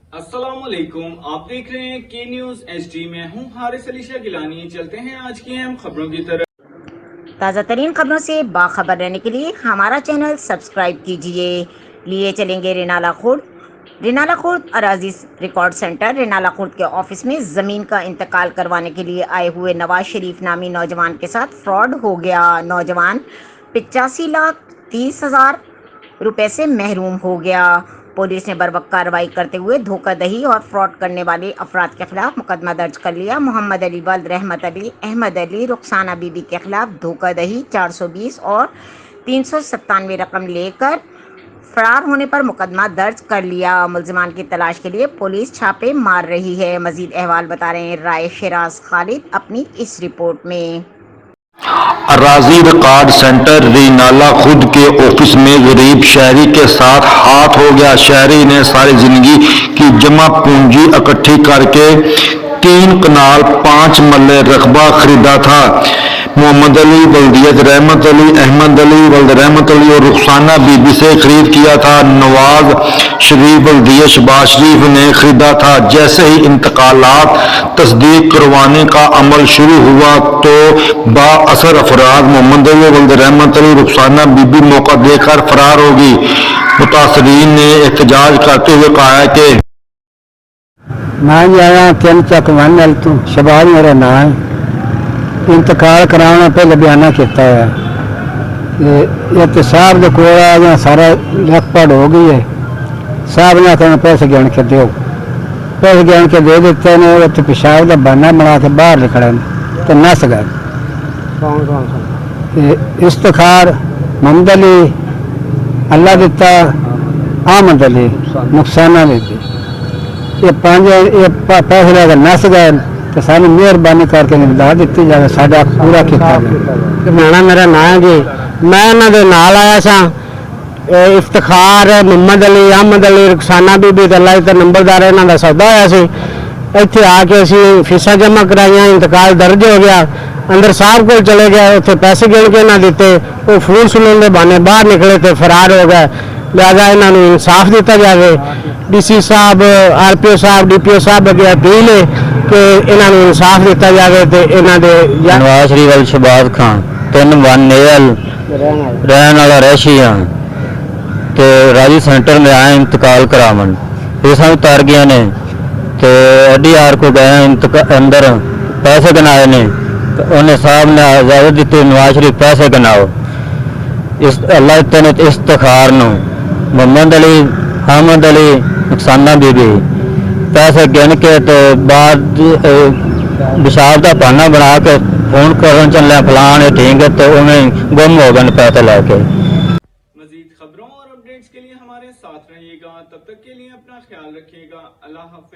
अस्सलामुअलैकुम, आप देख रहे हैं के न्यूज HD में हूं हारिस अली शाह गिलानी। चलते हैं आज की अहम खबरों की तरफ। ताज़ा तरीन खबरों से बाखबर रहने के लिए हमारा चैनल सब्सक्राइब कीजिए। लिए चलेंगे रेनाला खुर्द अराजी रिकॉर्ड सेंटर रेनाला खुर्द के ऑफिस में ज़मीन का इंतकाल करवाने के लिए आए हुए नवाज शरीफ नामी नौजवान के साथ फ्रॉड हो गया। नौजवान 85,30,000 रुपए से महरूम हो गया। पुलिस ने बर्वक्त कार्रवाई करते हुए धोखाधड़ी और फ्रॉड करने वाले अफराद के खिलाफ मुकदमा दर्ज कर लिया। मोहम्मद अली वल्द रहमत अली, अहमद अली, रुखसाना बीबी के खिलाफ धोखाधड़ी 420 और 397 रकम लेकर फरार होने पर मुकदमा दर्ज कर लिया। मुलजिमान की तलाश के लिए पुलिस छापे मार रही है। मजीद अहवाल बता रहे हैं राय शिराज खालिद अपनी इस रिपोर्ट में। अराजी रिकॉर्ड सेंटर रेनाला खुर्द के ऑफिस में गरीब शहरी के साथ हाथ हो गया। शहरी ने सारी जिंदगी की जमा पूंजी इकट्ठी करके 3 कनाल 5 मरले रकबा खरीदा था। मोहम्मद अली वल्दियत रहमत अली, अहमद अली वल्द रहमत अली और रुखसाना बीबी से खरीद किया था। नवाज शरीफ वल्दियत शहबाज शरीफ ने खरीदा था। जैसे ही इंतकालात तस्दीक करवाने का अमल शुरू हुआ तो बाअसर अफराद मोहम्मद अली वल्द रहमत अली रुखसाना बीबी मौका देकर फरार होगी। मुतासरीन ने एहतजाज करते हुए कहा है कि मैं आया 3 चक वन तू शहबाज मेरा नाम है। इंतकाल कराना पहले बयाना किया है। साहब के कोल सारा लखपड़ हो गई है। साहब ने आखिर पैसे गिन के दो, पैसे गिन के दे देते ने। उत्थे पेशाब का बहाना बना के बाहर निकले तो नस गए। इफ्तिखार, मोहम्मद अली, अल्लाह दिता, अहमद अली, नुकसाना बीबी, ये 5 पैसे लेकर नस गए तो सारी मेहरबानी करके निभा दी जाए। साडा पूरा किया नाना मेरा नाम है जी। मैं इन्होंने नाल आया सा। इफ्तिखार, मोहम्मद अली, अहमद अली, रुखसाना बीबी अल्लाह तो नंबरदार इन्हों का सौदा होया सी। इत्थे आके असी फीसा जमा कराइया, इंतकाल दर्ज हो गया। अंदर साहब को चले गए, उत्थे पैसे गिन के ना दिते। वो फोन सुनने के बहाने बाहर निकले तो फरार हो गए। लिहाजा इन्हों इंसाफ दिता जाए। DC साहब, RPO साहब, DPO साहब अगे अपील है कि इन्हों इंसाफ दिता जाए। तो इन्हों नवाज शरीफ वल्द शहबाज खान 3 वन नेल रहने वाला रैशी हाँ तो राजी सेंटर में आए इंतकाल करावन। फिर सब उतार गया ने तो ADR को गए अंदर पैसे गिनाए ने तो उन्हें साहब ने इजाजत दी नवाज शरीफ पैसे गिनाओ। इस अल्लाह ने इफ्तिखार नूं मोहम्मद अली, अहमद अली, नुकसाना बीबी पैसे गिन के तो बाद पेशाब का बहाना बना के फोन कर चलिया फलान ठीक है तो उन्हें गुम हो गए पैसे लेके। मजीद खबरों और अपडेट्स के लिए हमारे साथ रहिएगा। तब तक के लिए अपना ख्याल रखिएगा। अल्लाह हाफ़िज़।